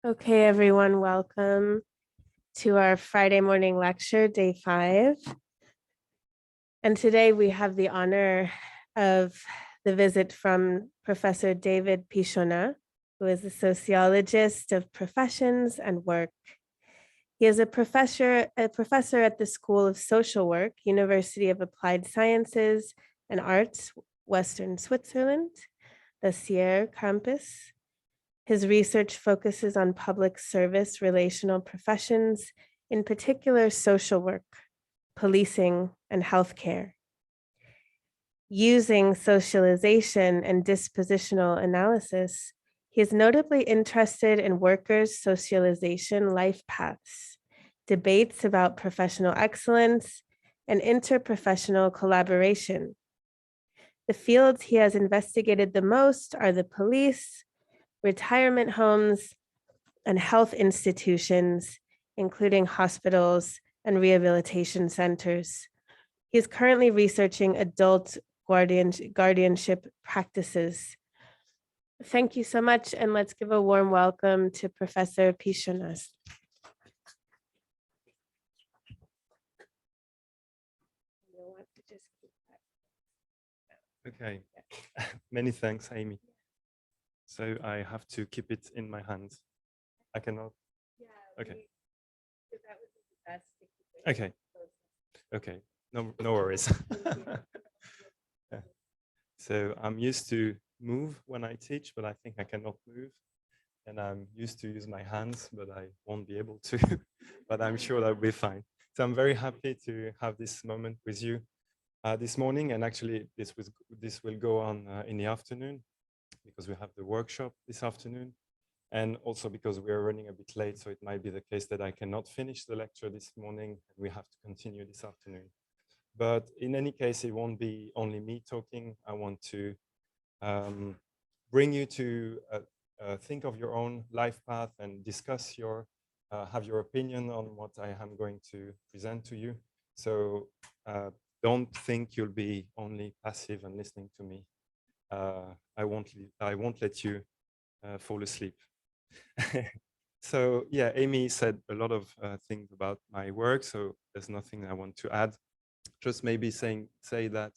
Okay, everyone, welcome to our Friday morning lecture, day 5. And today we have the honor of the visit from Professor David Pichonnaz, who is a sociologist of professions and work. He is a professor at the School of Social Work, University of Applied Sciences and Arts, Western Switzerland, the Sierre campus. His research focuses on public service relational professions, in particular social work, policing, and healthcare. Using socialization and dispositional analysis, he is notably interested in workers' socialization life paths, debates about professional excellence, and interprofessional collaboration. The fields he has investigated the most are the police, retirement homes, and health institutions, including hospitals and rehabilitation centers. He is currently researching adult guardianship practices. Thank you so much, and let's give a warm welcome to Professor Pichonnaz. Okay, many thanks, Amy. So I have to keep it in my hands. I cannot. Okay. Okay. Okay. No worries. Yeah. So I'm used to move when I teach, but I think I cannot move. And I'm used to use my hands, but I won't be able to. But I'm sure that will be fine. So I'm very happy to have this moment with you this morning. And actually, this will go on in the afternoon, because we have the workshop this afternoon, and also because we are running a bit late, so it might be the case that I cannot finish the lecture this morning, and we have to continue this afternoon. But in any case, it won't be only me talking. I want to bring you to think of your own life path and discuss have your opinion on what I am going to present to you. So don't think you'll be only passive and listening to me. I won't let you fall asleep. So yeah, Amy said a lot of things about my work, so there's nothing I want to add. Just maybe say that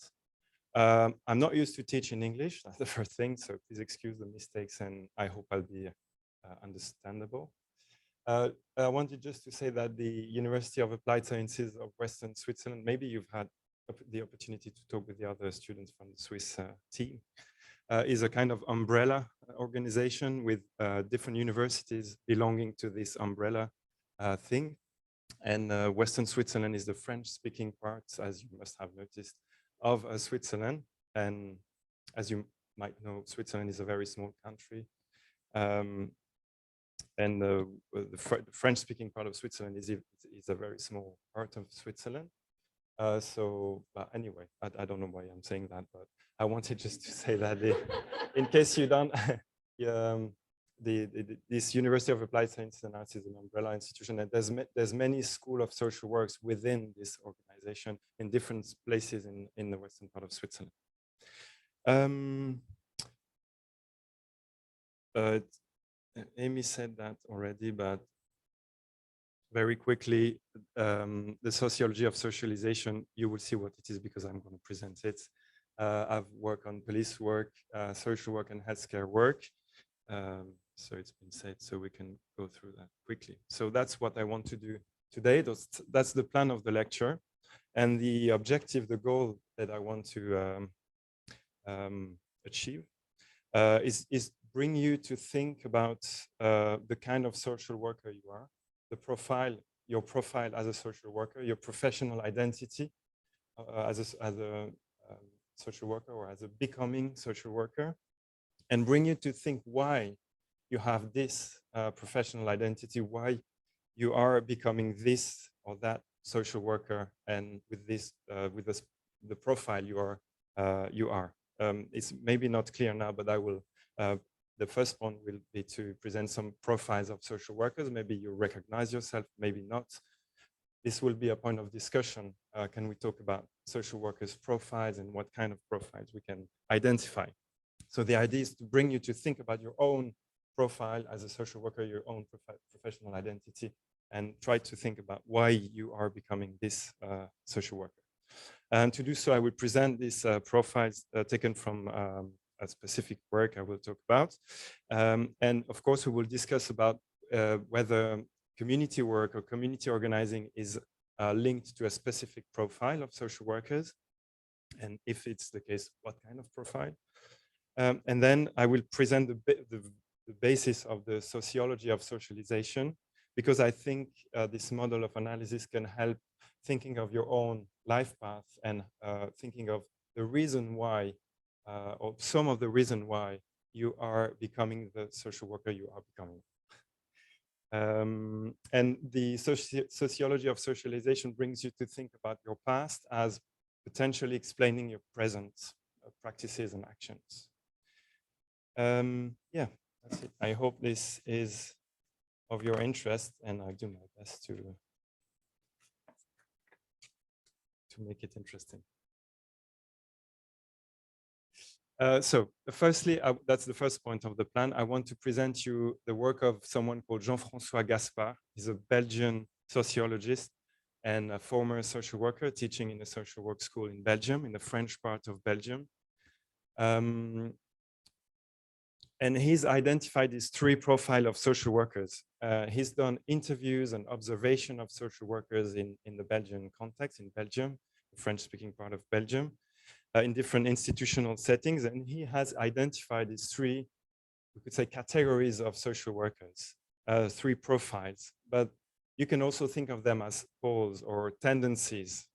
I'm not used to teaching English. That's the first thing. So please excuse the mistakes, and I hope I'll be understandable. I wanted just to say that the University of Applied Sciences of Western Switzerland, maybe you've had the opportunity to talk with the other students from the Swiss team, is a kind of umbrella organization with different universities belonging to this umbrella thing. And Western Switzerland is the French-speaking part, as you must have noticed, of Switzerland. And as you might know, Switzerland is a very small country. And the French-speaking part of Switzerland is a very small part of Switzerland. But anyway, I don't know why I'm saying that, but I wanted just to say that in case you don't, this University of Applied Sciences and Arts is an umbrella institution, and there's many schools of social works within this organization in different places in the western part of Switzerland. Amy said that already, but very quickly, the sociology of socialization, you will see what it is because I'm going to present it. I've worked on police work, social work, and healthcare work. So it's been said, so we can go through that quickly. So that's what I want to do today. That's the plan of the lecture. And the objective, the goal that I want to achieve is bring you to think about the kind of social worker you are, your profile as a social worker, your professional identity as a social worker or as a becoming social worker, and bring you to think why you have this professional identity, why you are becoming this or that social worker, and with the profile you are. It's maybe not clear now, but I will. The first one will be to present some profiles of social workers. Maybe you recognize yourself, maybe not. This will be a point of discussion. Can we talk about social workers' profiles and what kind of profiles we can identify? So the idea is to bring you to think about your own profile as a social worker, your own professional identity, and try to think about why you are becoming this social worker. And to do so, I will present these profiles taken from a specific work I will talk about. And of course, we will discuss about whether community work or community organizing is linked to a specific profile of social workers. And if it's the case, what kind of profile? And then I will present the basis of the sociology of socialization, because I think this model of analysis can help thinking of your own life path and thinking of the reason why, or some of the reason why you are becoming the social worker you are becoming. And the sociology of socialization brings you to think about your past as potentially explaining your present practices and actions. Yeah, that's it. I hope this is of your interest, and I'll do my best to make it interesting. So firstly, that's the first point of the plan. I want to present you the work of someone called Jean-François Gaspar. He's a Belgian sociologist and a former social worker teaching in a social work school in Belgium, in the French part of Belgium. And he's identified these three profiles of social workers. He's done interviews and observation of social workers in the Belgian context, in Belgium, the French-speaking part of Belgium, in different institutional settings. And he has identified these three, we could say, categories of social workers, three profiles. But you can also think of them as poles or tendencies,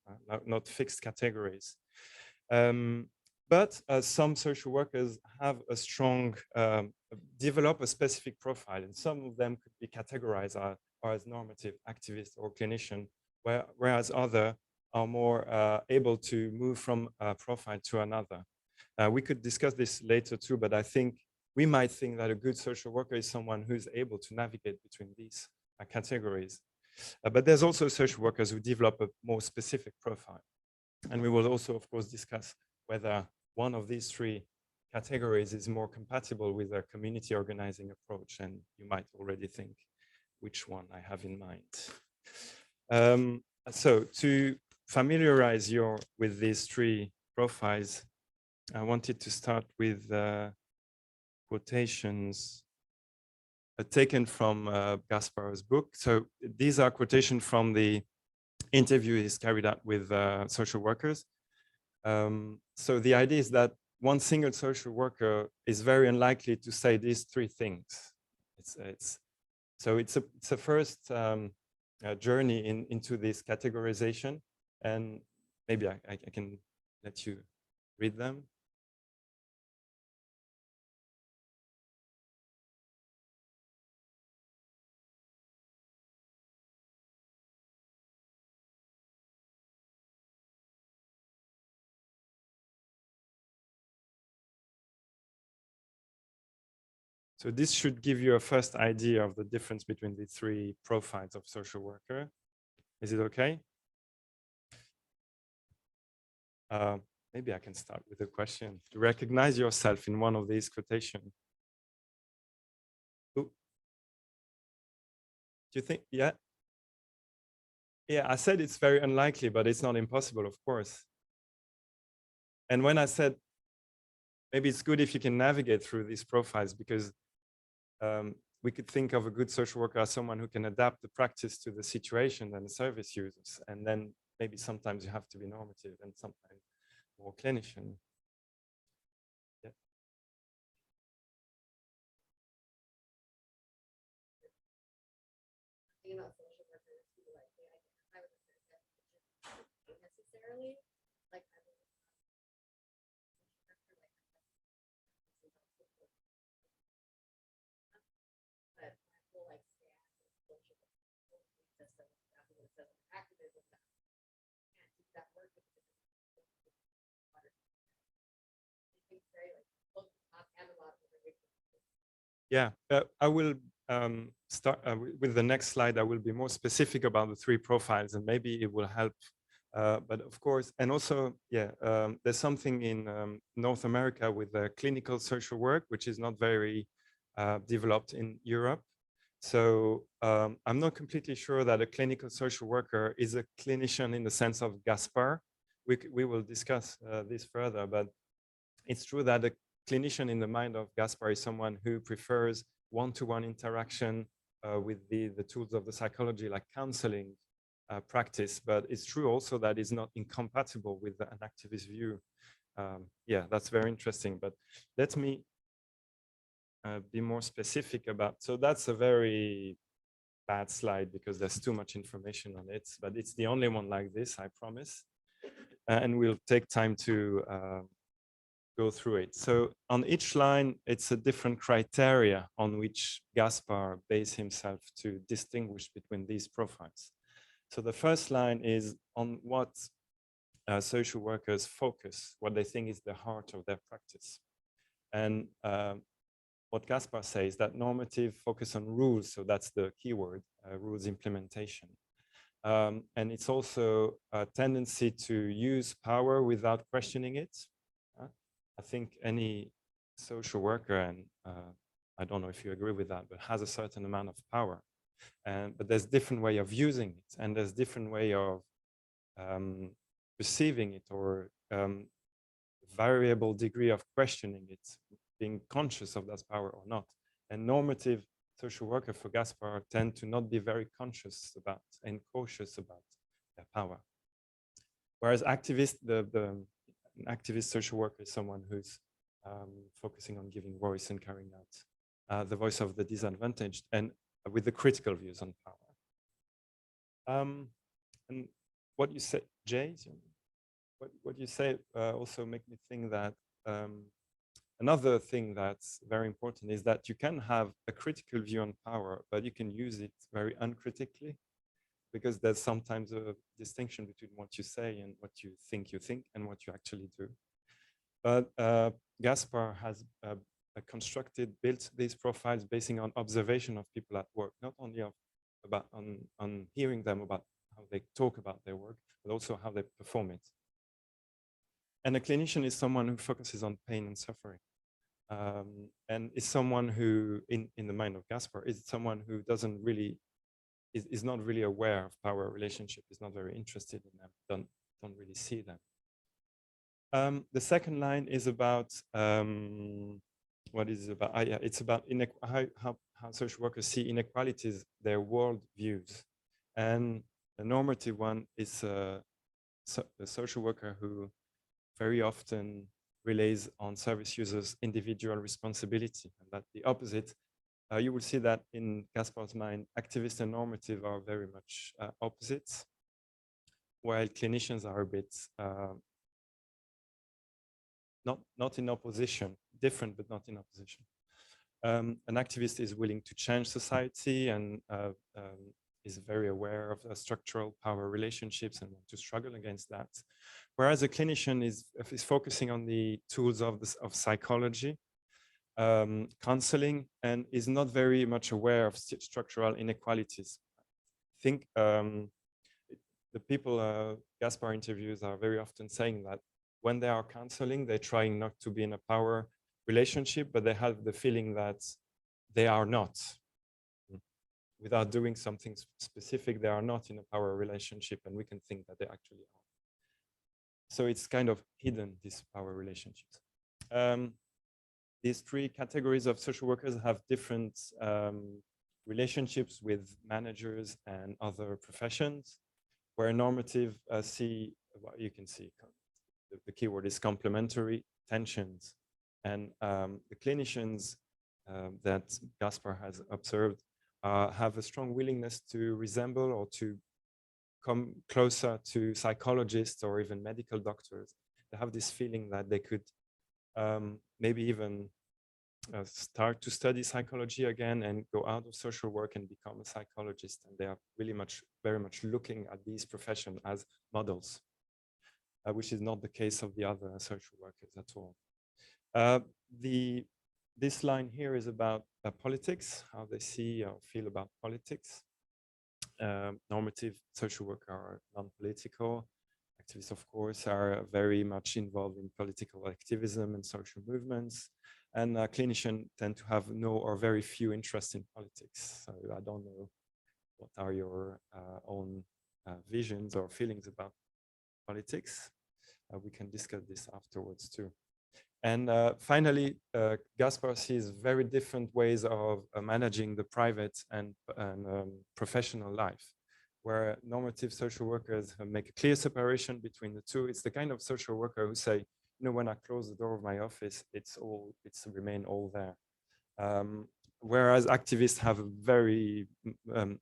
not fixed categories. But some social workers have a strong, develop a specific profile, and some of them could be categorized as normative, activist, or clinician, whereas others are more able to move from a profile to another. We could discuss this later too, but I think we might think that a good social worker is someone who's able to navigate between these categories. But there's also social workers who develop a more specific profile. And we will also, of course, discuss whether one of these three categories is more compatible with a community organizing approach. And you might already think which one I have in mind. So to familiarize you with these three profiles, I wanted to start with quotations taken from Gaspar's book. So these are quotations from the interview he's carried out with social workers. So the idea is that one single social worker is very unlikely to say these three things. So it's a first journey into this categorization, and maybe I can let you read them. So this should give you a first idea of the difference between the three profiles of social worker. Is it okay? Maybe I can start with a question. To recognize yourself in one of these quotations. Do you think, yeah? Yeah, I said it's very unlikely, but it's not impossible, of course. And when I said, maybe it's good if you can navigate through these profiles, because we could think of a good social worker as someone who can adapt the practice to the situation and the service users. And then maybe sometimes you have to be normative and sometimes more clinician. Yeah. About social workers who like they identify with a certain definition necessarily like I mean but I feel like staff is social system exactly what it says activism can't do that work with it's very like both top and a lot of Yeah, I will start with the next slide. I will be more specific about the three profiles, and maybe it will help. But of course, and also, yeah, there's something in North America with clinical social work, which is not very developed in Europe. So I'm not completely sure that a clinical social worker is a clinician in the sense of Gaspar. We will discuss this further, but it's true that a clinician in the mind of Gaspar is someone who prefers one-to-one interaction with the tools of the psychology, like counseling practice. But it's true also that it's not incompatible with an activist view. Yeah, that's very interesting. But let me be more specific about. So that's a very bad slide because there's too much information on it, but it's the only one like this, I promise. And we'll take time to go through it. So on each line, it's a different criteria on which Gaspar based himself to distinguish between these profiles. So the first line is on what social workers focus, what they think is the heart of their practice. And what Gaspar says, that normative focus on rules, so that's the keyword, rules implementation. And it's also a tendency to use power without questioning it. I think any social worker, and I don't know if you agree with that, but has a certain amount of power. But there's different way of using it, and there's different way of perceiving it, or variable degree of questioning it, being conscious of that power or not. And normative social worker for Gaspar tend to not be very conscious about and cautious about their power. Whereas activist, an activist social worker is someone who's focusing on giving voice and carrying out the voice of the disadvantaged, and with the critical views on power. And what you say, Jay, what you say also make me think that another thing that's very important is that you can have a critical view on power, but you can use it very uncritically, because there's sometimes a distinction between what you say and what you think and what you actually do. But Gaspar has built these profiles basing on observation of people at work, not only on hearing them about how they talk about their work, but also how they perform it. And a clinician is someone who focuses on pain and suffering. And is someone who, in the mind of Gaspar, is someone who doesn't really, is not really aware of power relationship, is not very interested in them, don't really see them. The second line is about, what is it about? Yeah, it's about how social workers see inequalities, their world views. And the normative one is the social worker who very often relays on service users' individual responsibility, and that the opposite. You will see that in Gaspar's mind, activist and normative are very much opposites, while clinicians are a bit not in opposition, different but not in opposition. An activist is willing to change society and is very aware of structural power relationships and want to struggle against that. Whereas a clinician is focusing on the tools of psychology, counseling, and is not very much aware of structural inequalities. I think the people Gaspar interviews are very often saying that when they are counseling, they're trying not to be in a power relationship, but they have the feeling that they are not. Without doing something specific, they are not in a power relationship, and we can think that they actually are. So it's kind of hidden, these power relationships. These three categories of social workers have different relationships with managers and other professions, where normative what you can see, the keyword is complementary tensions. And the clinicians that Gaspar has observed have a strong willingness to resemble or to come closer to psychologists or even medical doctors. They have this feeling that they could maybe even start to study psychology again and go out of social work and become a psychologist. And they are really very much looking at these professions as models, which is not the case of the other social workers at all. This line here is about politics, how they see or feel about politics. Normative social workers are non-political. Activists, of course, are very much involved in political activism and social movements. and clinicians tend to have no or very few interest in politics. So I don't know what are your own visions or feelings about politics. We can discuss this afterwards too. And finally, Gaspar sees very different ways of managing the private and professional life, where normative social workers make a clear separation between the two. It's the kind of social worker who say, you know, when I close the door of my office, it's remain all there. Whereas activists have very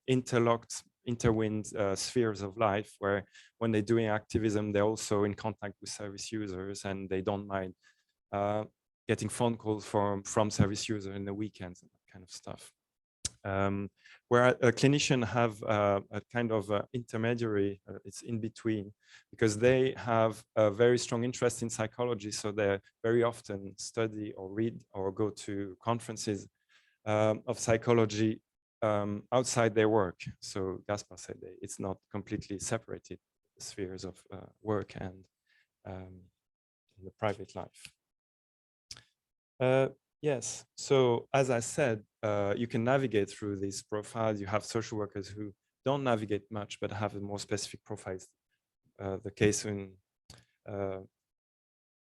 interlocked, intertwined spheres of life, where when they're doing activism, they're also in contact with service users, and they don't mind getting phone calls from service users in the weekends and that kind of stuff. Where a clinician have a kind of intermediary, it's in between, because they have a very strong interest in psychology, so they very often study or read or go to conferences of psychology outside their work. So Gaspar said it's not completely separated, spheres of work and the private life. Yes, so as I said, you can navigate through these profiles. You have social workers who don't navigate much, but have a more specific profiles. The case in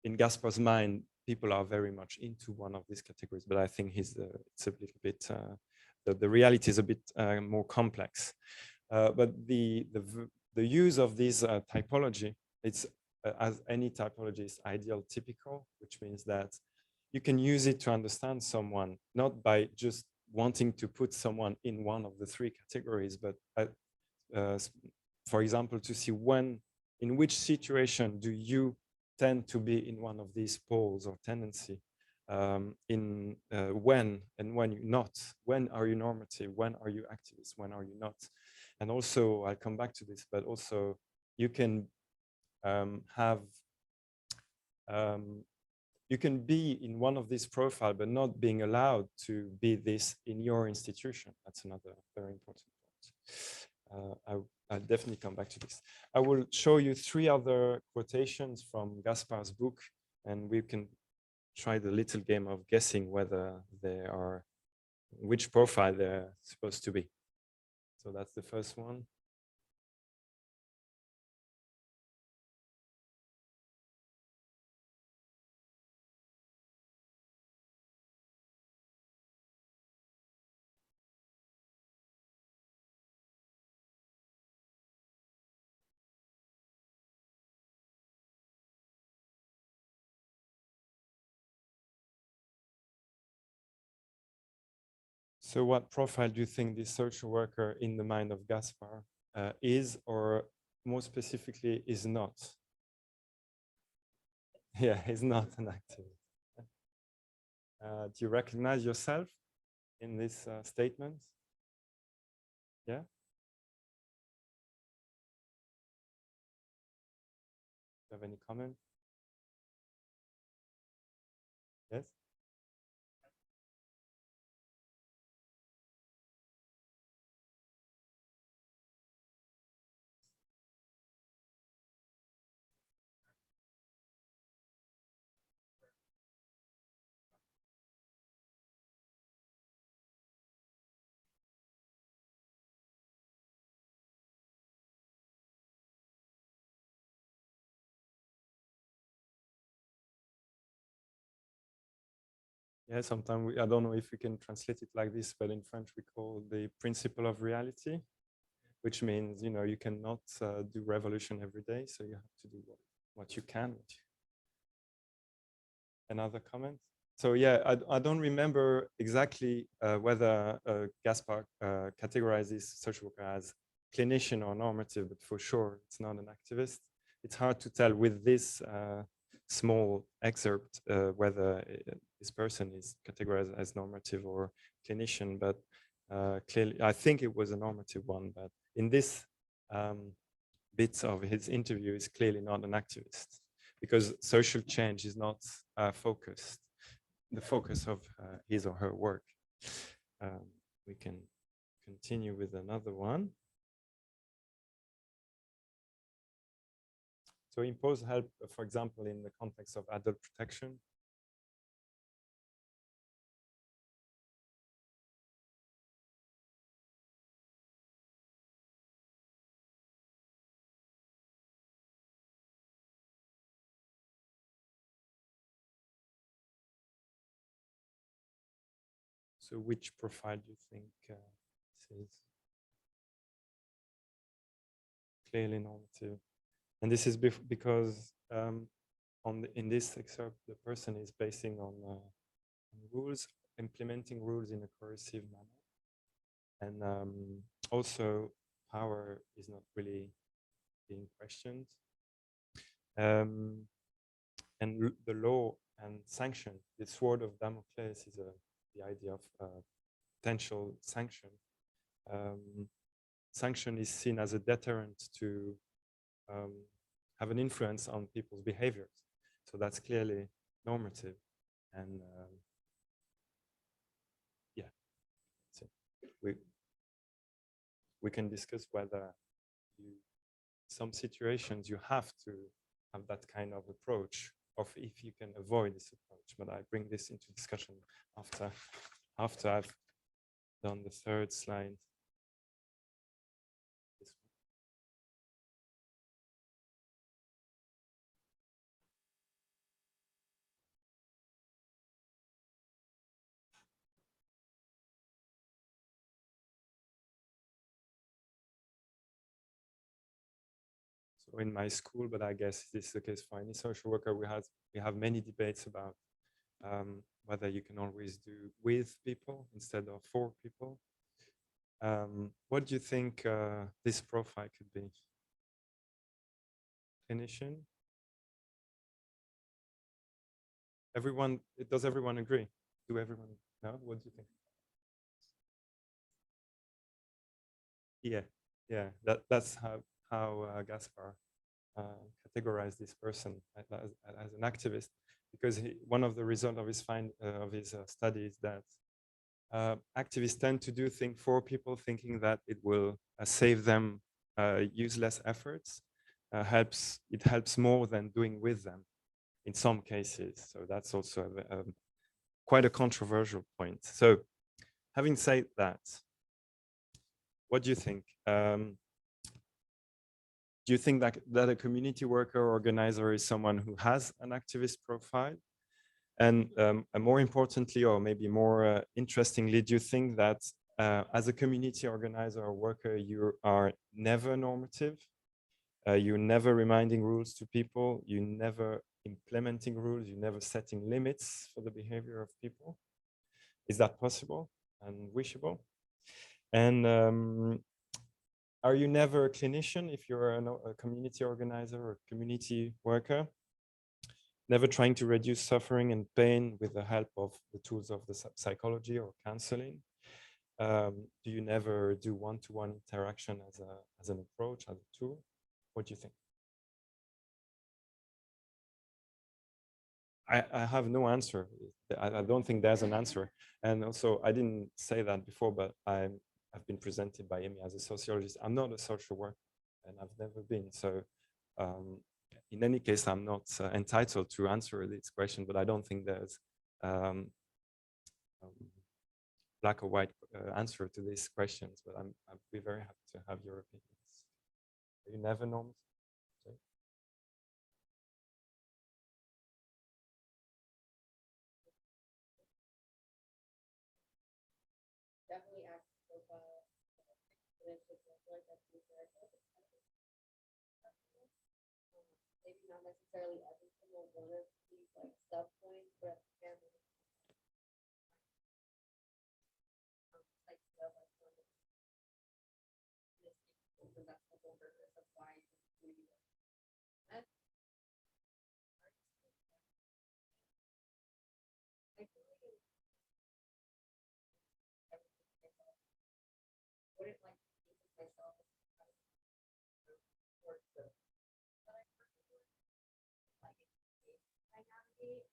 Gaspar's mind, people are very much into one of these categories, but I think it's a little bit, the reality is a bit more complex. But the use of this typology, it's as any typology is ideal typical, which means that you can use it to understand someone, not by just wanting to put someone in one of the three categories, but for example, to see in which situation do you tend to be in one of these poles or tendency, when and when you're not, when are you normative, when are you activist, when are you not. And also, I'll come back to this, but also you can you can be in one of these profiles, but not being allowed to be this in your institution. That's another very important point. I'll definitely come back to this. I will show you 3 other quotations from Gaspar's book, and we can try the little game of guessing whether they are, which profile they're supposed to be. So that's the first one. So what profile do you think this social worker in the mind of Gaspar is, or more specifically, is not? Yeah, he's not an activist. Do you recognize yourself in this statement? Yeah? Do you have any comment? Yes? Yeah, sometimes I don't know if we can translate it like this, but in French we call the principle of reality, which means, you know, you cannot do revolution every day, so you have to do what you can. Another comment? So yeah, I don't remember exactly whether Gaspar categorizes social worker as clinician or normative, but for sure it's not an activist. It's hard to tell with this small excerpt whether this person is categorized as normative or clinician, but clearly I think it was a normative one, but in this bits of his interview is clearly not an activist, because social change is not the focus of his or her work. We can continue with another one. So impose help, for example, in the context of adult protection. So which profile do you think this is? Clearly normative. And this is because in this excerpt, the person is basing on rules, implementing rules in a coercive manner. And also power is not really being questioned. And the law and sanction, the sword of Damocles is the idea of potential sanction. Sanction is seen as a deterrent to have an influence on people's behaviors. So that's clearly normative. And yeah, so we can discuss whether some situations you have to have that kind of approach, or if you can avoid this approach. But I bring this into discussion after I've done the third slide. So in my school, but I guess this is the case for any social worker, we have many debates about whether you can always do with people instead of for people. What do you think this profile could be? Clinician? Everyone, does everyone agree? Do everyone know? What do you think? Yeah, that's how Gaspar categorized this person as an activist, because one of the results of his study is that activists tend to do things for people, thinking that it will save them useless efforts. It helps more than doing with them in some cases. So that's also quite a controversial point. So having said that, what do you think? Do you think that a community worker or organizer is someone who has an activist profile? And more importantly, or maybe more interestingly, do you think that as a community organizer or worker, you are never normative? You're never reminding rules to people, you're never implementing rules, you're never setting limits for the behavior of people? Is that possible and wishable? And are you never a clinician if you're a community organizer or community worker? Never trying to reduce suffering and pain with the help of the tools of the psychology or counseling? Do you never do one-to-one interaction as an approach, as a tool? What do you think? I have no answer. I don't think there's an answer. And also, I didn't say that before, but I've been presented by Amy as a sociologist. I'm not a social worker, and I've never been. So in any case, I'm not entitled to answer this question, but I don't think there's black or white answer to these questions, but I'd be very happy to have your opinions. Are you never normative? Definitely active profile. Maybe not necessarily every single one of these like sub points, but again, like stuff like that's the whole purpose of why community work. I feel like it wouldn't like to think of myself as work but I navigate.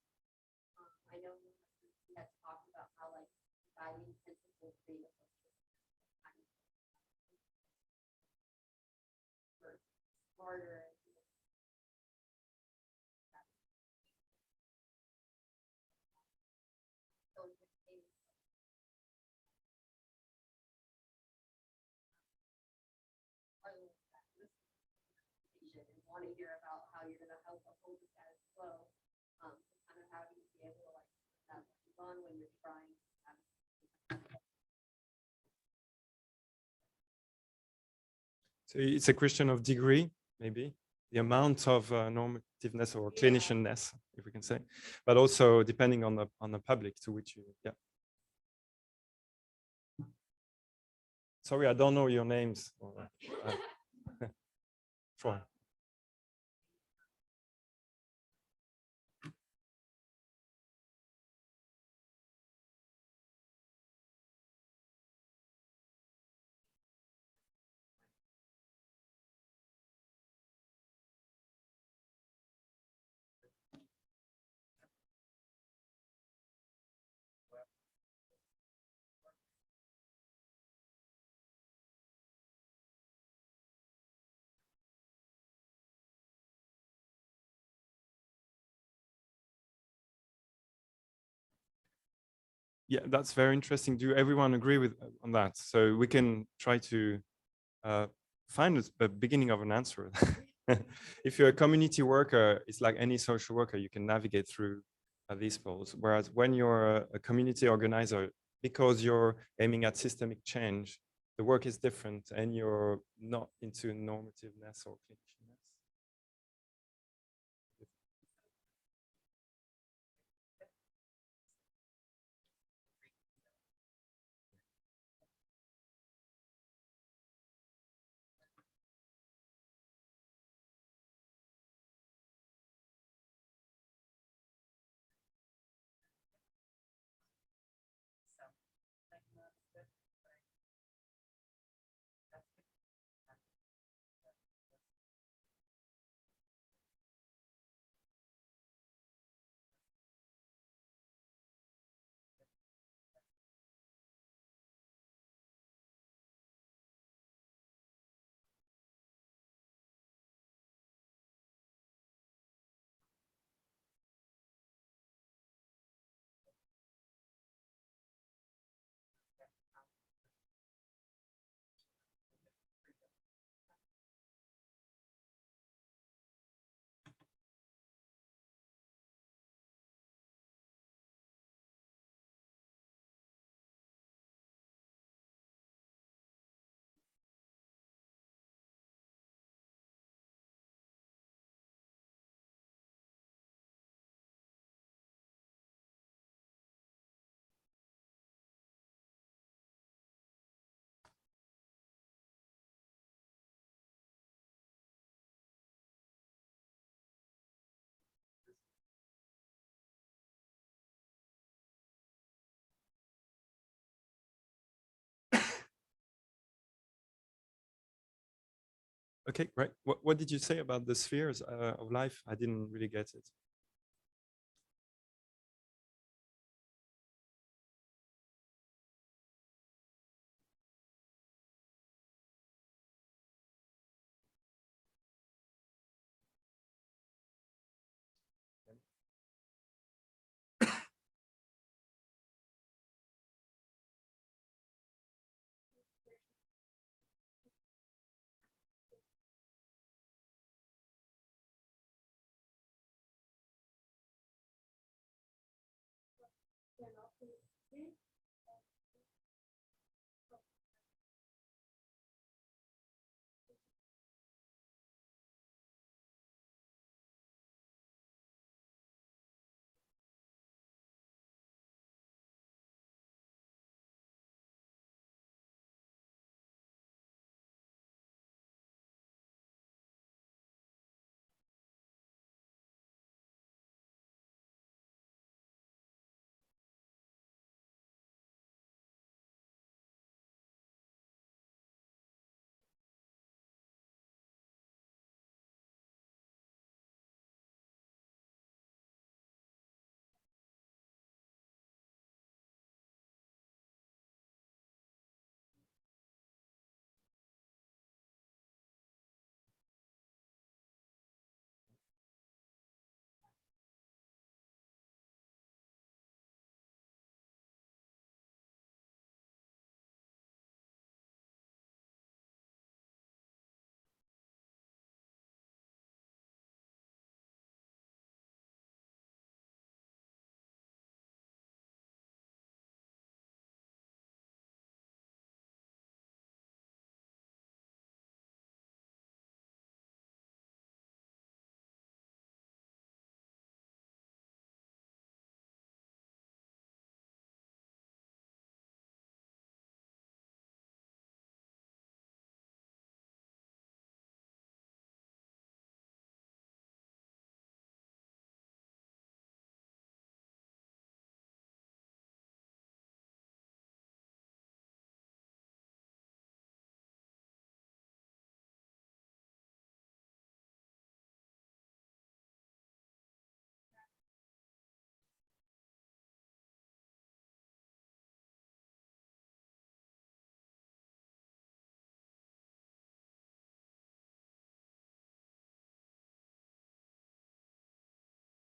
I know we had talked about how like guiding principles create a smarter. And want to hear about how you're going to help uphold the status quo, kind of having to be able to like that on when you're trying to So it's a question of degree, maybe the amount of normativeness or clinicianness, if we can say, but also depending on the public to which you, yeah. Sorry, I don't know your names. Troy. Yeah, that's very interesting. Do everyone agree with on that? So we can try to find a beginning of an answer. If you're a community worker, it's like any social worker, you can navigate through these poles. Whereas when you're a community organizer, because you're aiming at systemic change, the work is different and you're not into normativeness or clinicianness. Okay, right. What did you say about the spheres of life? I didn't really get it.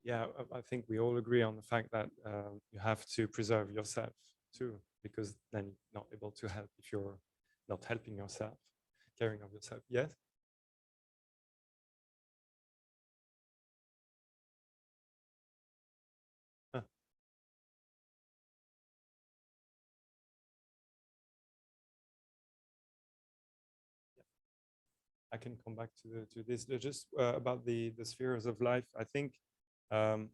Yeah, I think we all agree on the fact that you have to preserve yourself too, because then you're not able to help if you're not helping yourself, caring of yourself. Yes? Huh. I can come back to this. Just about the spheres of life. I think, and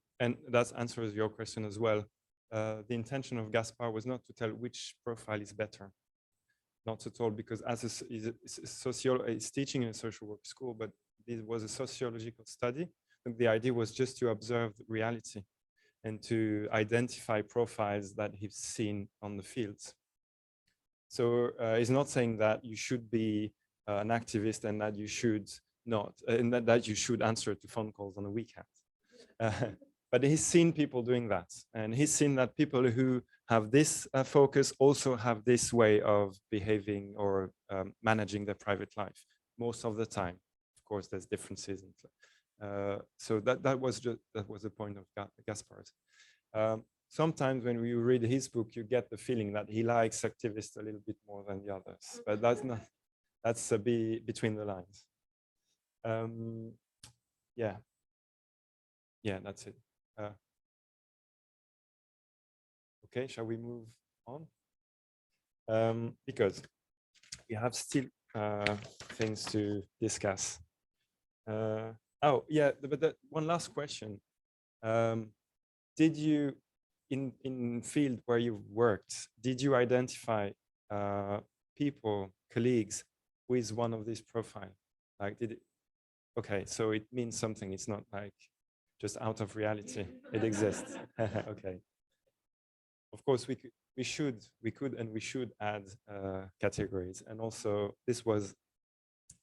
that answers your question as well. The intention of Gaspar was not to tell which profile is better, not at all, because as he's teaching in a social work school, but this was a sociological study. And the idea was just to observe reality and to identify profiles that he's seen on the fields. So he's not saying that you should be an activist and that you should not, and that you should answer to phone calls on a weekend. But he's seen people doing that. And he's seen that people who have this focus also have this way of behaving or managing their private life most of the time. Of course, there's differences. So that was the point of Gaspar's. Sometimes when we read his book, you get the feeling that he likes activists a little bit more than the others, but that's between the lines. Yeah, that's it. Okay, shall we move on? Because we have still things to discuss. Oh, yeah, but one last question. Did you, in field where you worked, did you identify people, colleagues with one of these profiles? Like, did it? Okay, so it means something. It's not like just out of reality. It exists. Okay. Of course, we could and we should add categories. And also, this was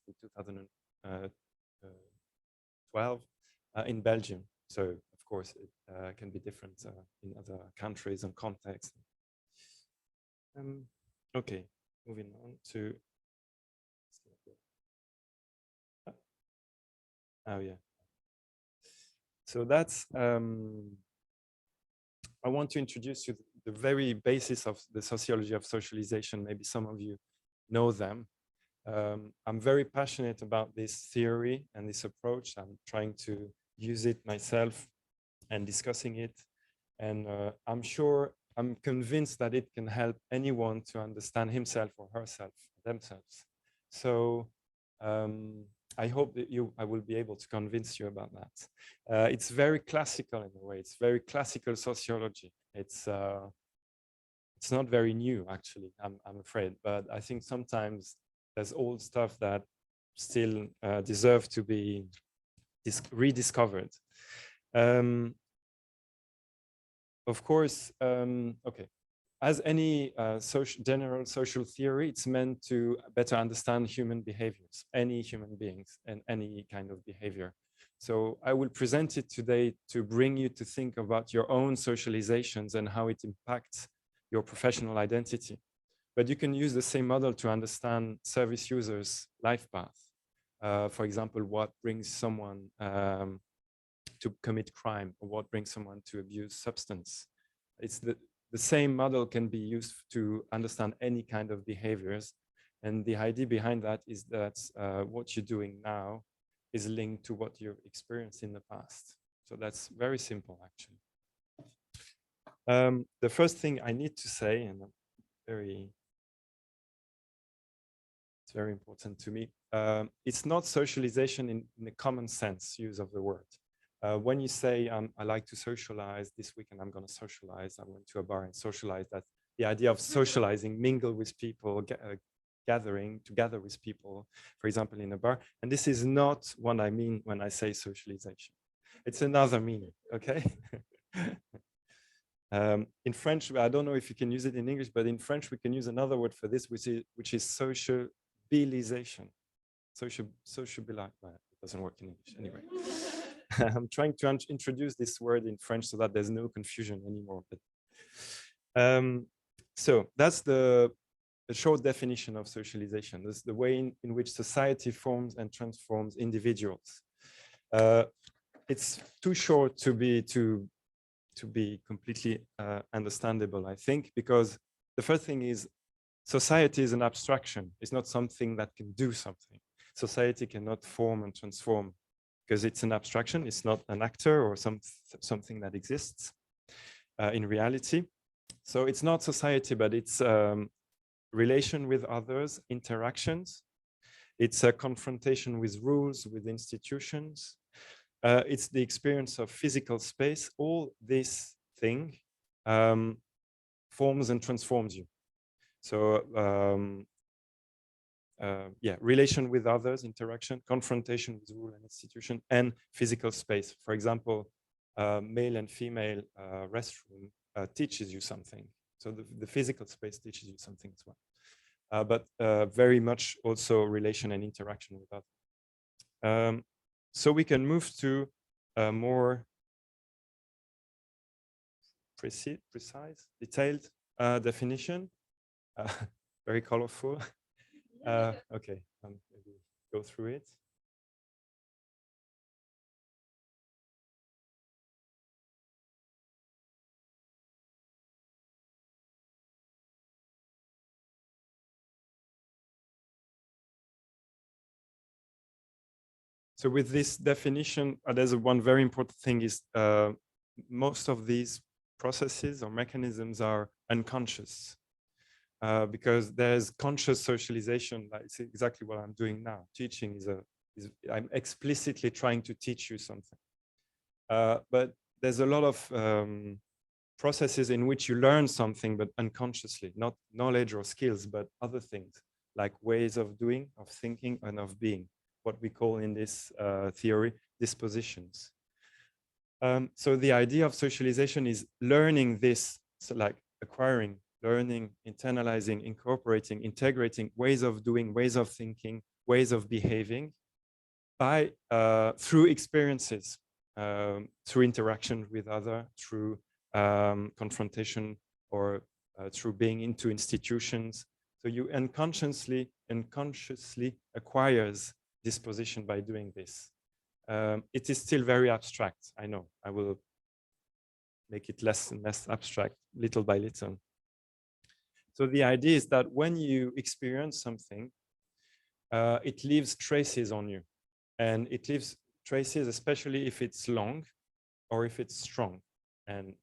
in 2012 in Belgium. So, of course, it can be different in other countries and contexts. Okay, moving on to. Oh, yeah. So that's. I want to introduce you the very basis of the sociology of socialization. Maybe some of you know them. I'm very passionate about this theory and this approach. I'm trying to use it myself and discussing it. And I'm convinced that it can help anyone to understand himself or herself, themselves. So I hope that I will be able to convince you about that. It's very classical in a way. It's very classical sociology. It's not very new, actually, I'm afraid. But I think sometimes there's old stuff that still deserve to be rediscovered. Of course, okay. As any general social theory, it's meant to better understand human behaviors, any human beings and any kind of behavior. So I will present it today to bring you to think about your own socializations and how it impacts your professional identity. But you can use the same model to understand service users' life path. For example, what brings someone to commit crime, or what brings someone to abuse substance. It's the same model can be used to understand any kind of behaviors. And the idea behind that is that what you're doing now is linked to what you've experienced in the past. So that's very simple, actually. The first thing I need to say, and it's very important to me, it's not socialization in the common sense use of the word. When you say, I like to socialize, this weekend I'm going to socialize, I went to a bar and socialize, that the idea of socializing, mingle with people, gather with people, for example, in a bar. And this is not what I mean when I say socialization. It's another meaning, okay? In French, I don't know if you can use it in English, but in French, we can use another word for this, which is socialization. Sociabilize, it doesn't work in English anyway. I'm trying to introduce this word in French so that there's no confusion anymore. But, so that's the short definition of socialization. This is the way in which society forms and transforms individuals. it's too short to be completely understandable, I think, because the first thing is society is an abstraction. It's not something that can do something. Society cannot form and transform because it's an abstraction. It's not an actor or something that exists in reality. So it's not society, but it's relation with others, interactions. It's a confrontation with rules, with institutions. It's the experience of physical space. All this thing forms and transforms you. So yeah, relation with others, interaction, confrontation with rule and institution, and physical space. For example, male and female restroom teaches you something. So the physical space teaches you something as well. But very much also relation and interaction with others. So we can move to a more precise, detailed definition. Very colorful. Okay, maybe go through it. So with this definition, there's one very important thing is most of these processes or mechanisms are unconscious because there's conscious socialization. Like it's exactly what I'm doing now. Teaching is I'm explicitly trying to teach you something. But there's a lot of processes in which you learn something, but unconsciously, not knowledge or skills, but other things like ways of doing, of thinking, and of being, what we call in this theory, dispositions. So the idea of socialization is learning this, so like acquiring, learning, internalizing, incorporating, integrating ways of doing, ways of thinking, ways of behaving by through experiences, through interaction with other, through confrontation, or through being into institutions. So you unconsciously acquires disposition by doing this. It is still very abstract. I know. I will make it less and less abstract, little by little. So the idea is that when you experience something, it leaves traces on you. And it leaves traces, especially if it's long or if it's strong, and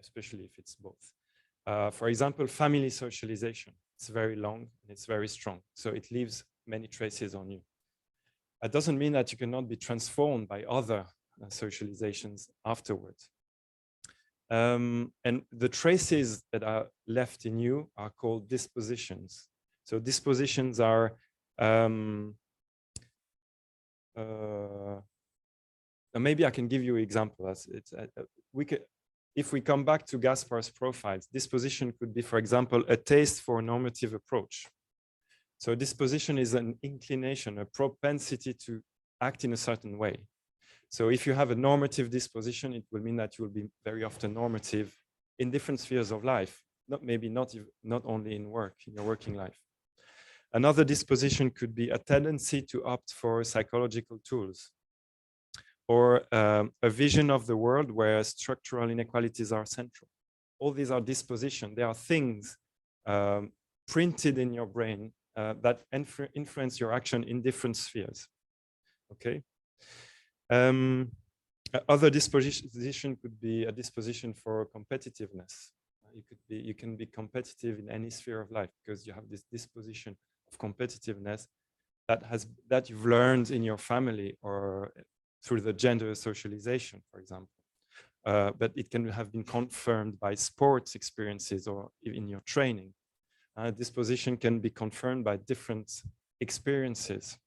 especially if it's both. For example, family socialization. It's very long and it's very strong. So it leaves many traces on you. That doesn't mean that you cannot be transformed by other socializations afterwards. And the traces that are left in you are called dispositions. So dispositions are maybe I can give you an example. If we come back to Gaspar's profiles, disposition could be, for example, a taste for a normative approach. So disposition is an inclination, a propensity to act in a certain way. So if you have a normative disposition, it will mean that you will be very often normative in different spheres of life, not only in work, in your working life. Another disposition could be a tendency to opt for psychological tools, or a vision of the world where structural inequalities are central. All these are disposition. They are things printed in your brain that influence your action in different spheres. Okay. Other disposition could be a disposition for competitiveness. You can be competitive in any sphere of life because you have this disposition of competitiveness that you've learned in your family or through the gender socialization, for example. But it can have been confirmed by sports experiences or in your training. Disposition can be confirmed by different experiences.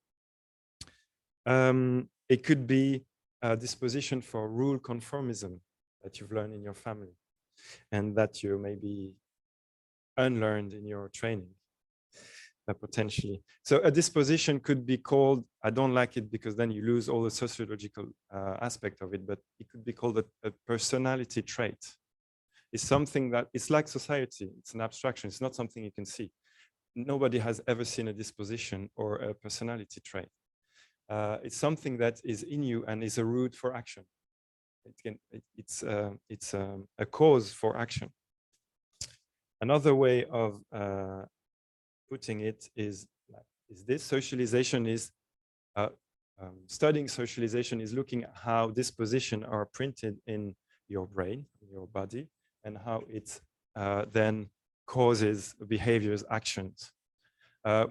It could be a disposition for rule conformism that you've learned in your family and that you maybe unlearned in your training. Potentially. So a disposition could be called, I don't like it because then you lose all the sociological aspect of it, but it could be called a personality trait. It's something that, it's like society, it's an abstraction, it's not something you can see. Nobody has ever seen a disposition or a personality trait. It's something that is in you and is a route for action. it's a cause for action. Another way of putting it is this: socialization is studying socialization is looking at how dispositions are printed in your brain, in your body, and how it then causes behaviors, actions.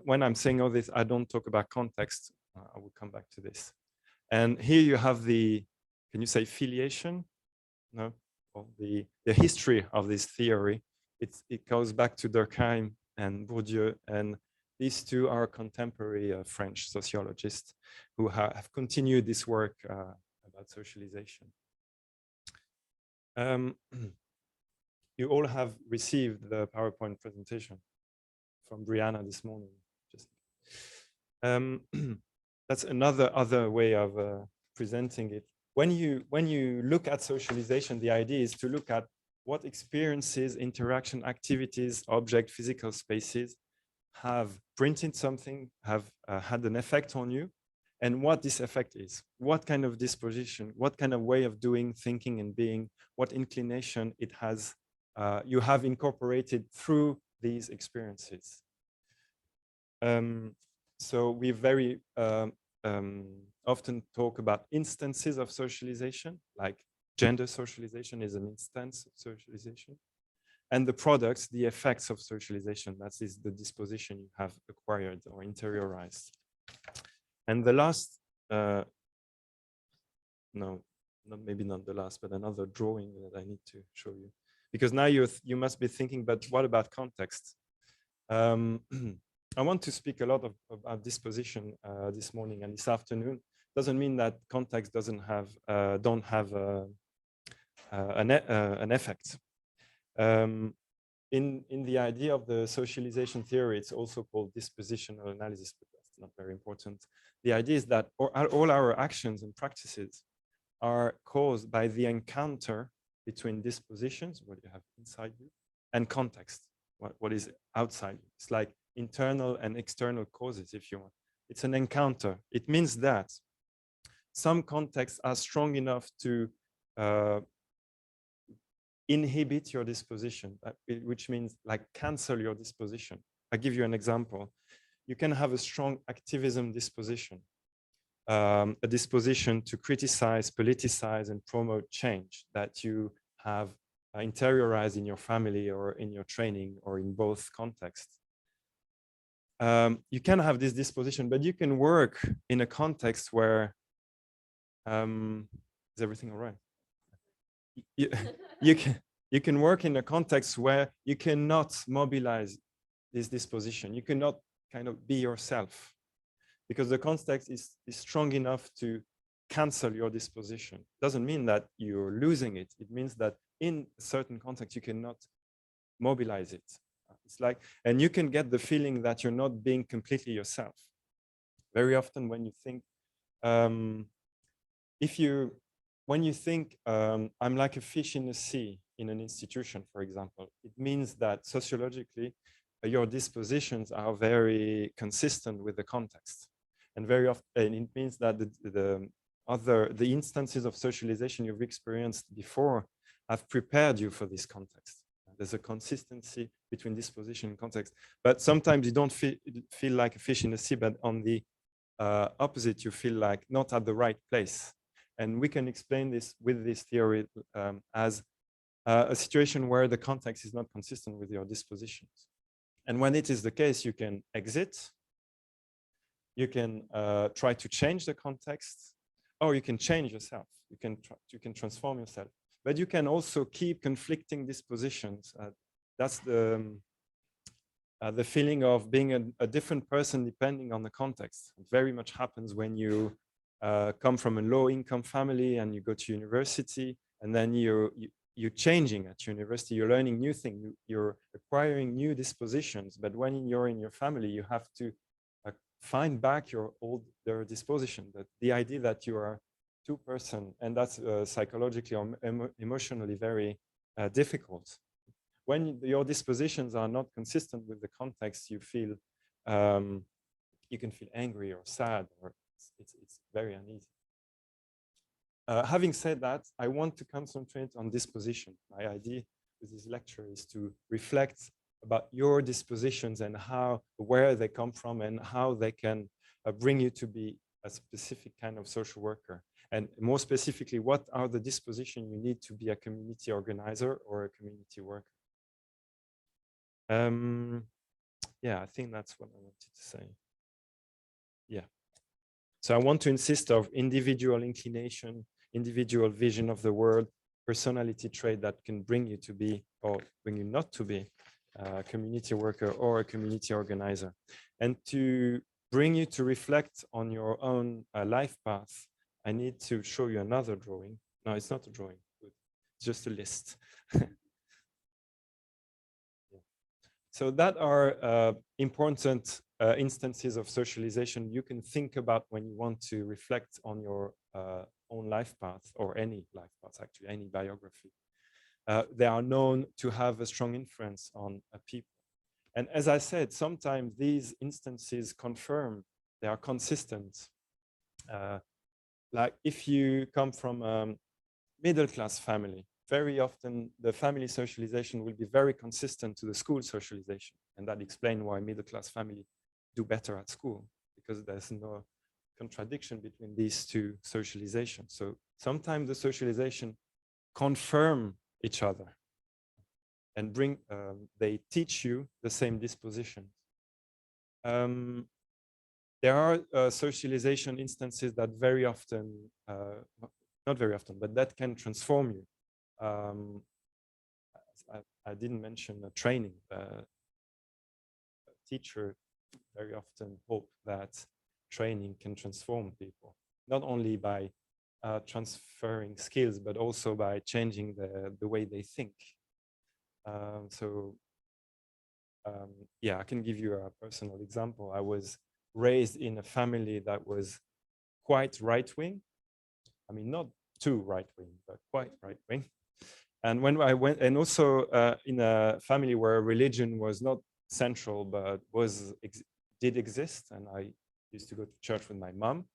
When I'm saying all this, I don't talk about context. I will come back to this. And here you have the, can you say filiation? No, or the history of this theory. It goes back to Durkheim and Bourdieu, and these two are contemporary French sociologists who have continued this work about socialization. You all have received the PowerPoint presentation from Brianna this morning. That's other way of presenting it. When you look at socialization, the idea is to look at what experiences, interaction, activities, object, physical spaces have printed something, have had an effect on you, and what this effect is. What kind of disposition, what kind of way of doing, thinking, and being, what inclination it has, you have incorporated through these experiences. So we very often talk about instances of socialization, like gender socialization is an instance of socialization, and the products, the effects of socialization, that is the disposition you have acquired or interiorized. And the last, no, maybe not the last, but another drawing that I need to show you, because now you must be thinking, but what about context? I want to speak a lot about disposition this morning and this afternoon. Doesn't mean that context don't have an effect. In the idea of the socialization theory, it's also called dispositional analysis, but that's not very important. The idea is that all our actions and practices are caused by the encounter between dispositions, what you have inside you, and context, what is outside you. It's like internal and external causes, if you want. It's an encounter. It means that some contexts are strong enough to inhibit your disposition, which means like cancel your disposition. I'll give you an example. You can have a strong activism disposition, a disposition to criticize, politicize, and promote change that you have interiorized in your family or in your training or in both contexts. You can have this disposition, but you can work in a context where is everything all right? You can work in a context where you cannot mobilize this disposition. You cannot kind of be yourself because the context is strong enough to cancel your disposition. Doesn't mean that you're losing it. It means that in a certain context, you cannot mobilize it. It's like, and you can get the feeling that you're not being completely yourself. Very often when you think, when you think, I'm like a fish in the sea in an institution, for example, it means that sociologically, your dispositions are very consistent with the context. And very often, and it means that the instances of socialization you've experienced before have prepared you for this context. There's a consistency between disposition and context. But sometimes you don't feel like a fish in the sea, but on the opposite, you feel like not at the right place. And we can explain this with this theory as a situation where the context is not consistent with your dispositions. And when it is the case, you can exit, you can try to change the context, or you can change yourself. You can transform yourself. But you can also keep conflicting dispositions. That's the feeling of being a different person depending on the context. It very much happens when you come from a low-income family and you go to university, and then you're changing at university. You're learning new things. You're acquiring new dispositions. But when you're in your family, you have to find back your older disposition. That the idea that you are two-person, and that's psychologically or emotionally very difficult. When your dispositions are not consistent with the context, you feel you can feel angry or sad, or it's very uneasy. Having said that, I want to concentrate on disposition. My idea with this lecture is to reflect about your dispositions and where they come from and how they can bring you to be a specific kind of social worker. And more specifically, what are the dispositions you need to be a community organizer or a community worker? Yeah, I think that's what I wanted to say. Yeah. So I want to insist of individual inclination, individual vision of the world, personality trait that can bring you to be, or bring you not to be, a community worker or a community organizer. And to bring you to reflect on your own life path, I need to show you another drawing. No, it's not a drawing, it's just a list. So that are important instances of socialization you can think about when you want to reflect on your own life path, or any life path, actually, any biography. They are known to have a strong influence on people. And as I said, sometimes these instances confirm they are consistent. Like if you come from a middle-class family, very often the family socialization will be very consistent to the school socialization. And that explains why middle-class families do better at school, because there's no contradiction between these two socializations. So sometimes the socialization confirm each other and they teach you the same dispositions. There are socialization instances that very often, not very often, but that can transform you. I didn't mention training. A teacher very often hope that training can transform people, not only by transferring skills, but also by changing the way they think. Yeah, I can give you a personal example. I was raised in a family that was quite right-wing. I mean, not too right-wing, but quite right-wing. And when I went, and also in a family where religion was not central, but did exist, and I used to go to church with my mom.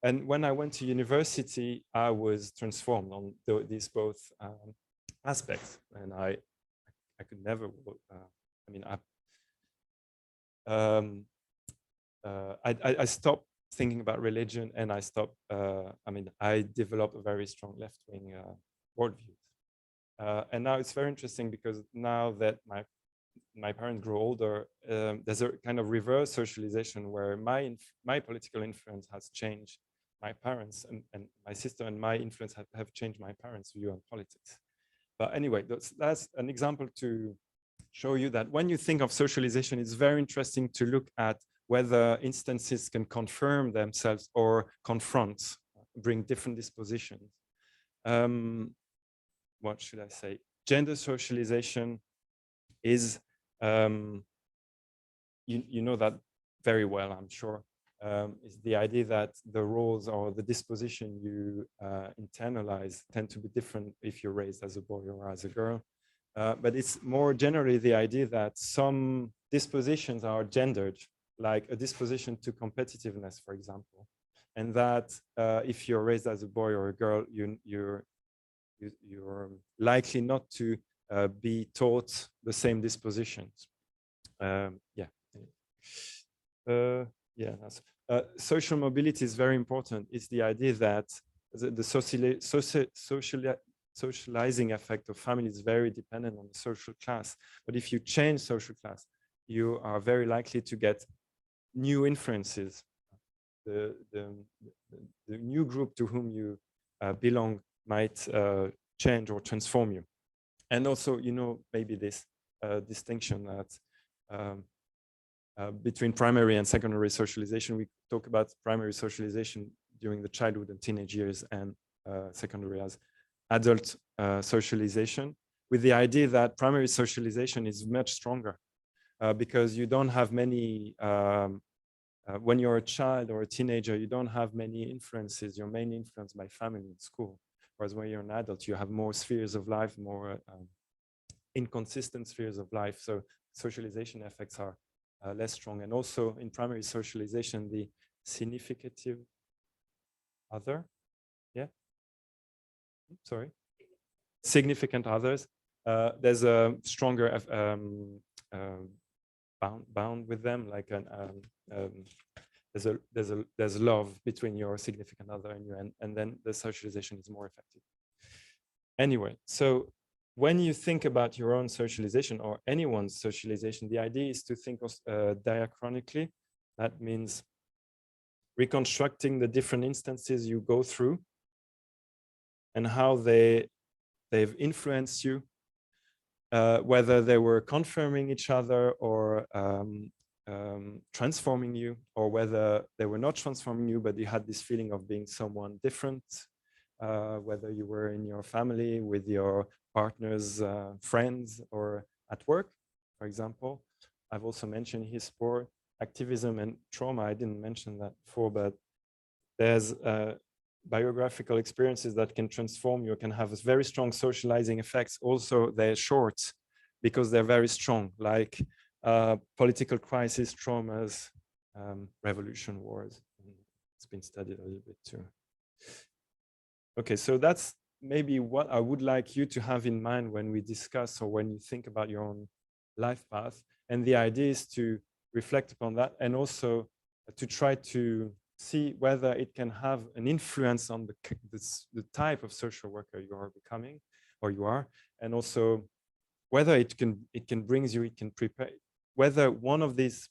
And when I went to university, I was transformed on these both aspects, and I could never. I mean, I stopped thinking about religion, and I stopped. I mean, I developed a very strong left-wing worldview. And now it's very interesting because now that my parents grow older, there's a kind of reverse socialization where my political influence has changed my parents, and my sister and my influence have changed my parents' view on politics. But anyway, that's an example to show you that when you think of socialization, it's very interesting to look at whether instances can confirm themselves or confront, bring different dispositions. What should I say? Gender socialization is, you know that very well, I'm sure, is the idea that the roles or the disposition you internalize tend to be different if you're raised as a boy or as a girl. But it's more generally the idea that some dispositions are gendered, like a disposition to competitiveness, for example. And that if you're raised as a boy or a girl, you're likely not to be taught the same dispositions. Social mobility is very important. It's the idea that the socializing effect of family is very dependent on the social class. But if you change social class, you are very likely to get new influences. The new group to whom you belong might change or transform you. And also, you know, maybe this distinction that between primary and secondary socialization. We talk about primary socialization during the childhood and teenage years, and secondary as adult socialization, with the idea that primary socialization is much stronger because you don't have many, when you're a child or a teenager, you don't have many influences. You're mainly influenced by family and school. Whereas when you're an adult, you have more spheres of life, more inconsistent spheres of life. So socialization effects are less strong. And also in primary socialization, the significative other, sorry, significant others, there's a stronger bound with them, like there's love between your significant other and you, and then the socialization is more effective. Anyway, so when you think about your own socialization or anyone's socialization, the idea is to think of diachronically. That means reconstructing the different instances you go through and how they've influenced you, whether they were confirming each other or transforming you, or whether they were not transforming you, but you had this feeling of being someone different, whether you were in your family, with your partner's friends, or at work, for example. I've also mentioned his sport, activism, and trauma. I didn't mention that before, but there's biographical experiences that can transform you, can have very strong socializing effects. Also, they're short because they're very strong, like political crisis, traumas, revolution, wars. It's been studied a little bit too. Okay, so that's maybe what I would like you to have in mind when we discuss or when you think about your own life path. And the idea is to reflect upon that and also to try to see whether it can have an influence on the type of social worker you are becoming or you are, and also whether it can bring you, it can prepare, whether one of these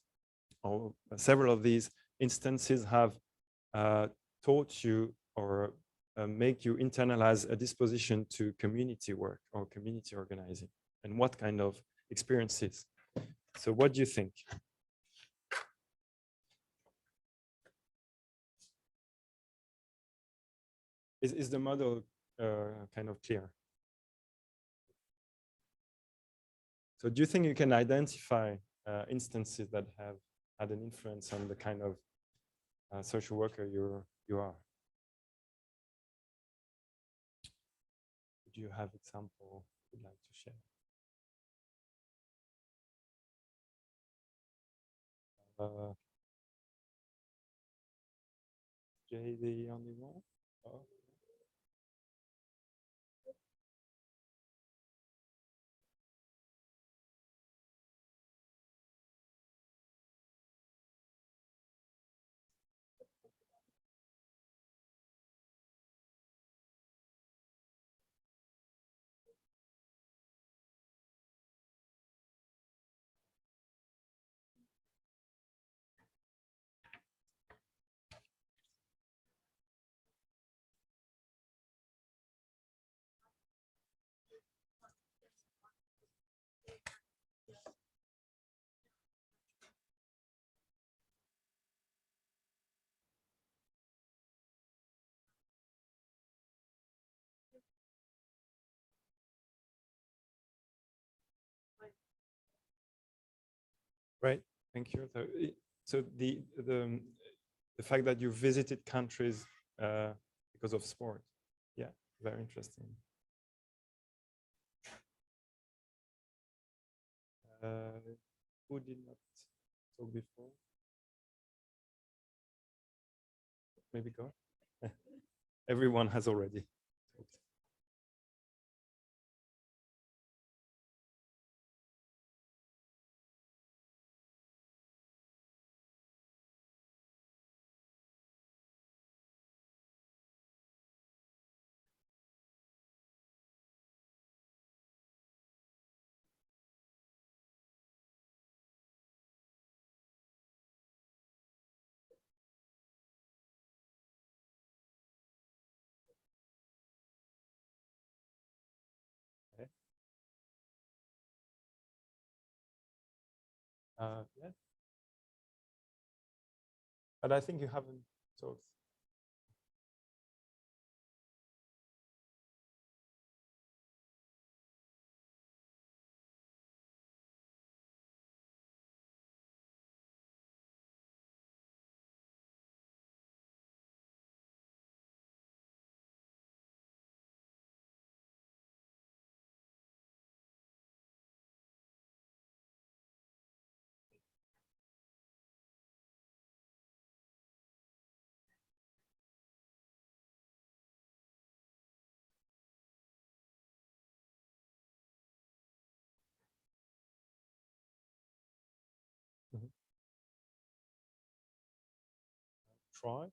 or several of these instances have taught you or make you internalize a disposition to community work or community organizing, and what kind of experiences. So what do you think? Is the model kind of clear? So do you think you can identify instances that have had an influence on the kind of social worker you are? Do you have example you'd like to share? Jay, the only one? Oh. Right, thank you. So the fact that you visited countries because of sport, yeah, very interesting. Who did not talk before? Maybe go. Everyone has already talked. Okay. Yeah, but I think you haven't talked. try?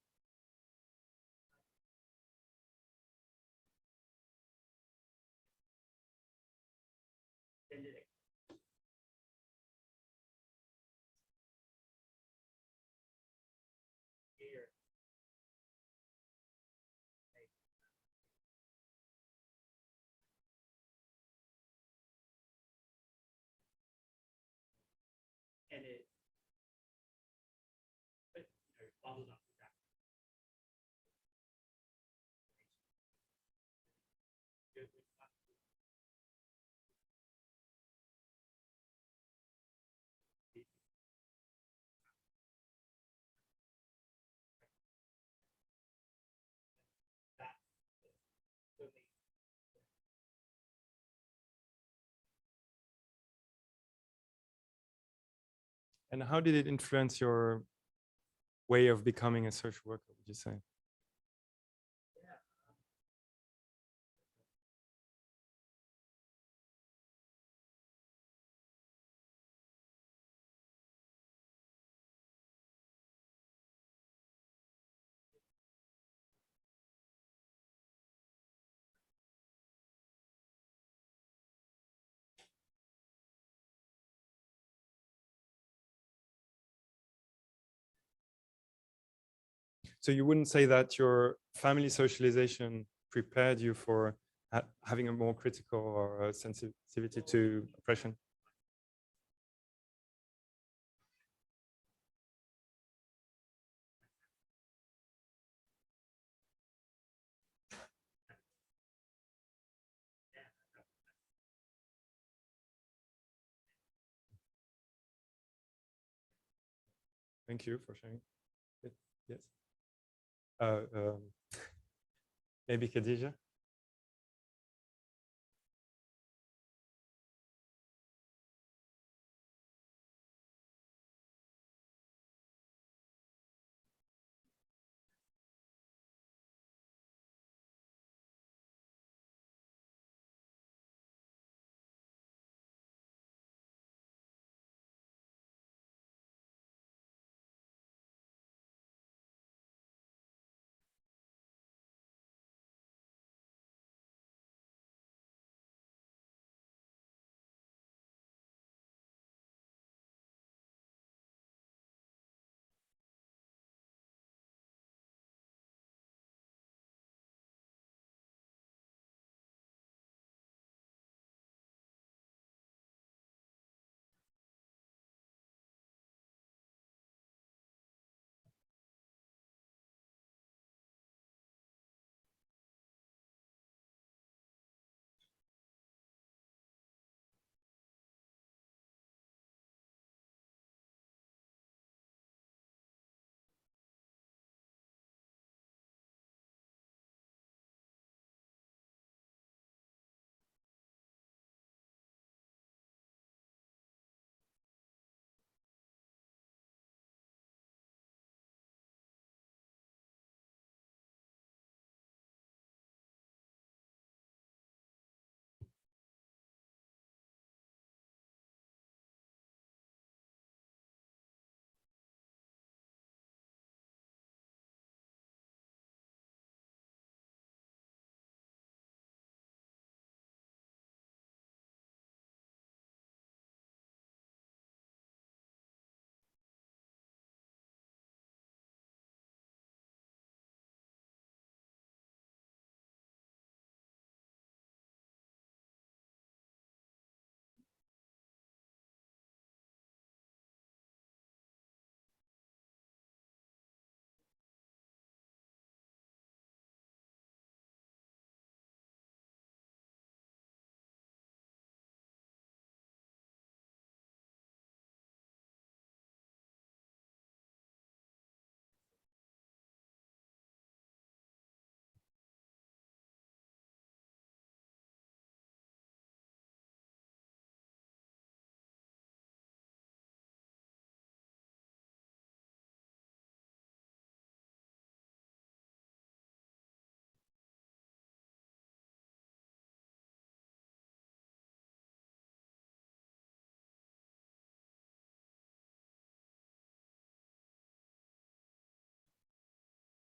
And it, but, follows up with that. And how did it influence your way of becoming a social worker, would you say? So you wouldn't say that your family socialization prepared you for having a more critical or a sensitivity to oppression? Thank you for sharing. Yes. Maybe Khadija?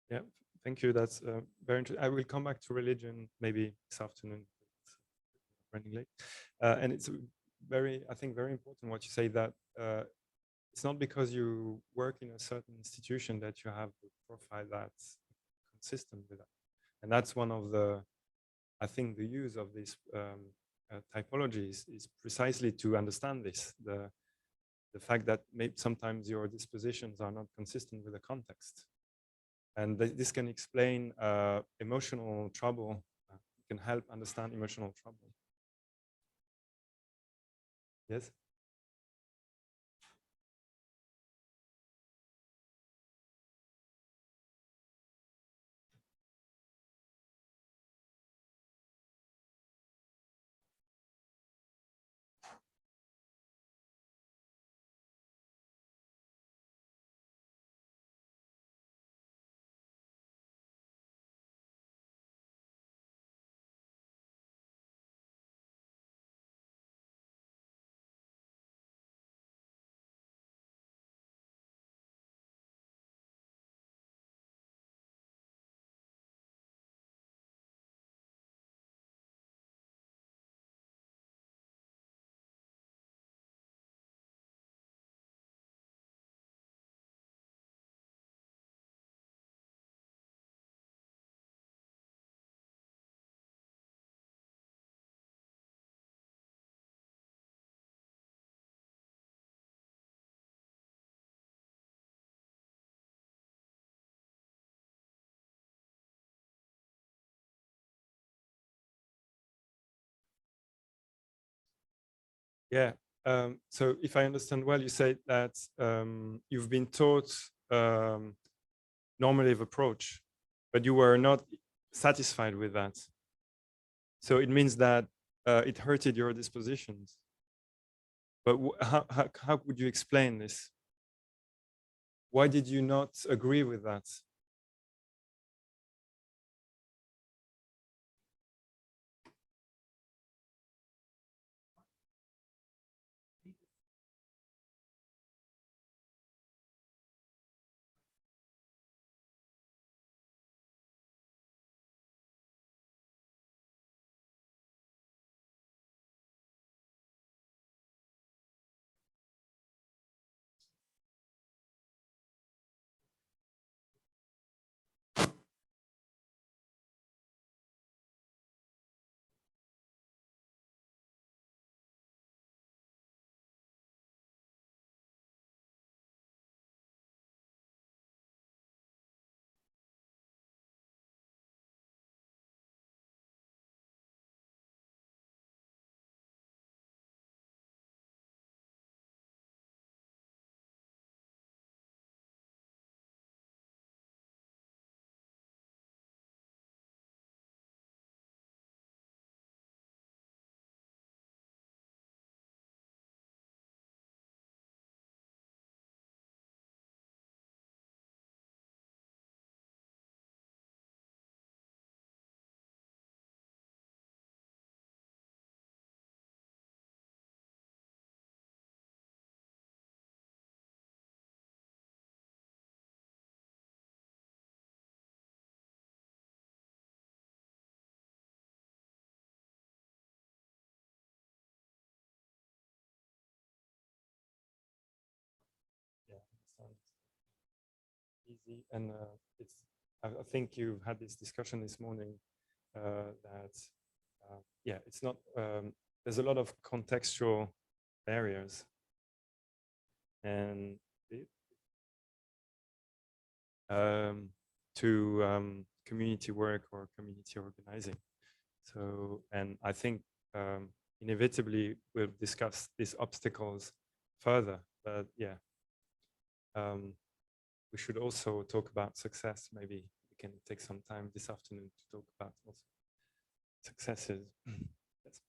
Yeah, thank you. That's very interesting. I will come back to religion maybe this afternoon. It's running late, and it's very, I think, very important what you say that it's not because you work in a certain institution that you have a profile that's consistent with that, and that's one of the, I think, the use of these typologies is precisely to understand this, the fact that maybe sometimes your dispositions are not consistent with the context. And this can explain emotional trouble, can help understand emotional trouble. Yes? Yeah. So if I understand well, you say that you've been taught normative approach, but you were not satisfied with that. So it means that it hurted your dispositions. But how would you explain this? Why did you not agree with that? Yeah, sounds easy. And it's, I think you've had this discussion this morning that, yeah, it's not, there's a lot of contextual barriers. And to community work or community organizing. So, and I think inevitably we'll discuss these obstacles further, but yeah, we should also talk about success. Maybe we can take some time this afternoon to talk about also successes. Yes.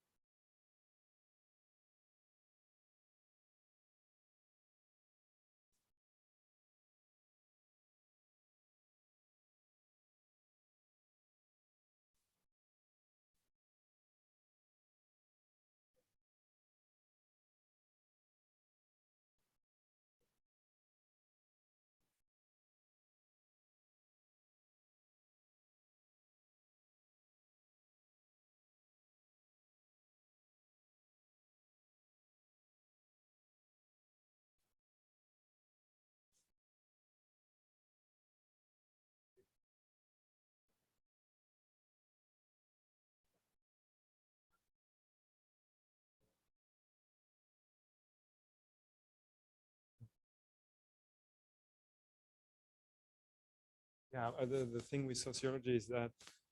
Yeah, the thing with sociology is that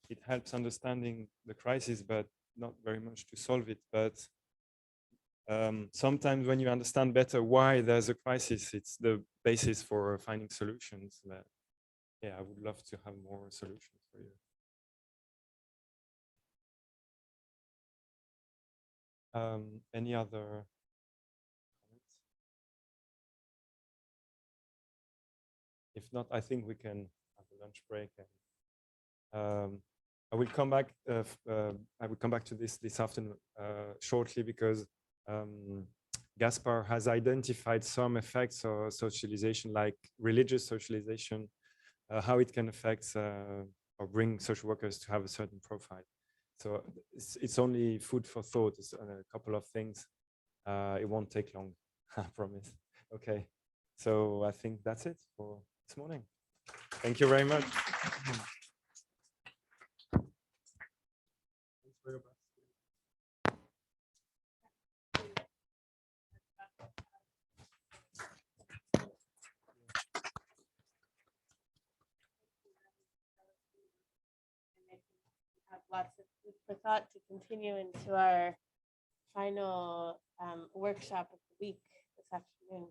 it helps understanding the crisis, but not very much to solve it. But sometimes when you understand better why there's a crisis, it's the basis for finding solutions. But yeah, I would love to have more solutions for you. Any other comments? If not, I think we can have a lunch break. And I will come back. I will come back to this afternoon shortly because Gaspar has identified some effects of socialization, like religious socialization, how it can affect or bring social workers to have a certain profile. So it's only food for thought. It's a couple of things. It won't take long, I promise. Okay, so I think that's it for this morning. Thank you very much. Thanks for your Have lots of food for thought to continue into our final workshop of the week this afternoon.